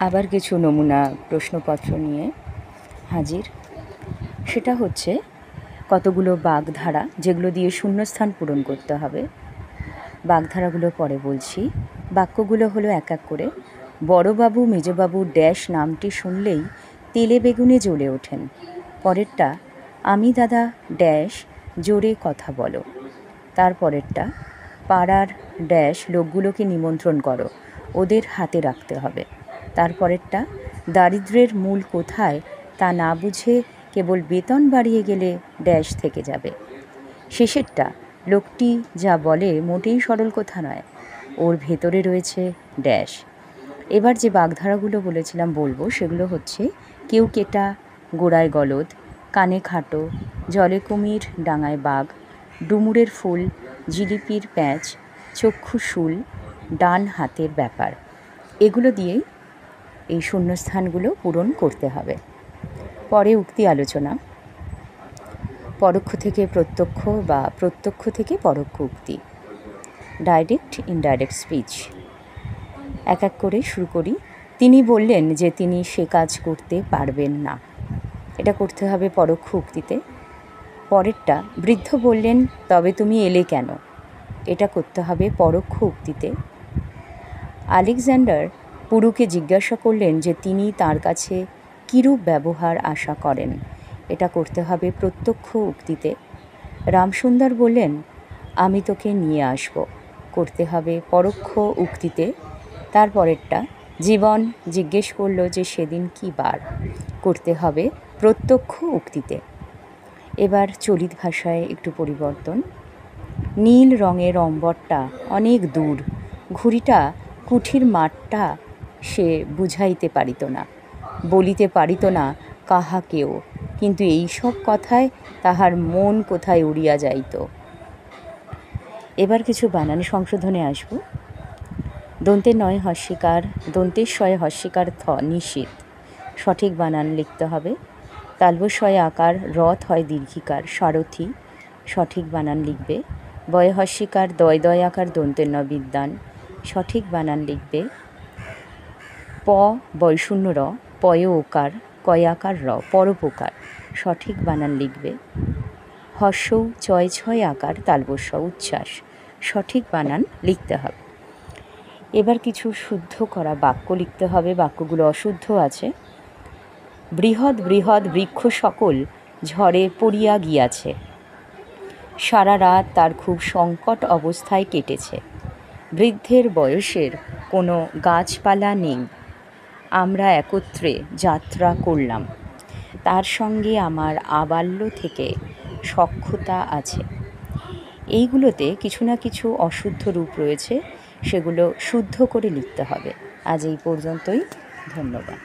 আবার কিছু নমুনা প্রশ্নপত্র নিয়ে হাজির। সেটা হচ্ছে কতগুলো বাগধারা, যেগুলো দিয়ে শূন্যস্থান পূরণ করতে হবে। বাগধারাগুলো পরে বলছি। বাক্যগুলো হলো এক এক করে। বড়বাবু মেজবাবু ড্যাশ নামটি শুনলেই তেলে বেগুনে জ্বলে ওঠেন। পরেরটা, আমি দাদা ড্যাশ জোরে কথা বলো। তারপরেরটা, পাড়ার ড্যাশ লোকগুলোকে নিমন্ত্রণ করো, ওদের হাতে রাখতে হবে। তারপরেরটা, দারিদ্র্যের মূল কোথায় তা না বুঝে কেবল বেতন বাড়িয়ে গেলে ড্যাশ থেকে যাবে। শেষেরটা, লোকটি যা বলে মোটেই সরল কথা নয়, ওর ভেতরে রয়েছে ড্যাশ। এবার যে বাগধারাগুলো বলেছিলাম বলবো, সেগুলো হচ্ছে কেউ কেটা, গোড়ায় গলদ, কানে খাটো, জলে কুমির ডাঙায় বাঘ, ডুমুরের ফুল, জিলিপির প্যাঁচ, চক্ষু শুল, ডান হাতের ব্যাপার। এগুলো দিয়েই এই শূন্যস্থানগুলো পূরণ করতে হবে। পরে উক্তি আলোচনা। পরোক্ষ থেকে প্রত্যক্ষ বা প্রত্যক্ষ থেকে পরোক্ষ উক্তি, ডাইরেক্ট ইনডাইরেক্ট স্পিচ। এক এক করে শুরু করি। তিনি বললেন যে তিনি সে কাজ করতে পারবেন না, এটা করতে হবে পরোক্ষ উক্তিতে। পরেরটা, বৃদ্ধ বললেন তবে তুমি এলে কেন, এটা করতে হবে পরোক্ষ উক্তিতে। আলেকজান্ডার পুরুকে জিজ্ঞাসা করলেন যে তিনি তার কাছে কীরূপ ব্যবহার আশা করেন, এটা করতে হবে প্রত্যক্ষ উক্তিতে। রামসুন্দর বললেন আমি তোকে নিয়ে আসব, করতে হবে পরোক্ষ উক্তিতে। তারপরেরটা, জীবন জিজ্ঞেস করলো যে সেদিন কী বার, করতে হবে প্রত্যক্ষ উক্তিতে। এবার চলিত ভাষায় একটু পরিবর্তন। নীল রঙের অম্বরটা অনেক দূর, ঘুড়িটা কুঠির মাঠটা সে বুঝাইতে পারিত না, বলিতে পারিত না কাহাকেও, কিন্তু এই সব কথায় তাহার মন কোথায় উড়িয়া যাইত। এবার কিছু বানান সংশোধনে আসব। দন্তের নয় হস্যিকার, দন্তের শয়ে হস্যিকার থ নিষিদ্ধ, সঠিক বানান লিখতে হবে। তালবস্বয়ে আকার রথ হয় দীর্ঘিকার, সারথি, সঠিক বানান লিখবে। বয়ে হস্যিকার দয় দয় আকার দন্তের ন বিদ্যান, সঠিক বানান লিখবে। প বয়শূন্য র, পয়ে ওকার, কয় আকার র, পরোপকার, সঠিক বানান লিখবে। হর্ষৌ চয় ছয় আকার তালবস্য উচ্ছ্বাস, সঠিক বানান লিখতে হবে। এবার কিছু শুদ্ধ করা বাক্য লিখতে হবে। বাক্যগুলো অশুদ্ধ আছে। বৃহৎ বৃহৎ বৃক্ষ সকল ঝড়ে পড়িয়া গিয়াছে, সারা রাত তার খুব সংকট অবস্থায় কেটেছে। বৃদ্ধের বয়সের কোনো গাছপালা নেই, আমরা একত্রে যাত্রা করলাম, তার সঙ্গে আমার আবাল্য থেকে সখ্যতা আছে। এইগুলোতে কিছু না কিছু অশুদ্ধ রূপ রয়েছে, সেগুলো শুদ্ধ করে লিখতে হবে। আজ এই পর্যন্তই, ধন্যবাদ।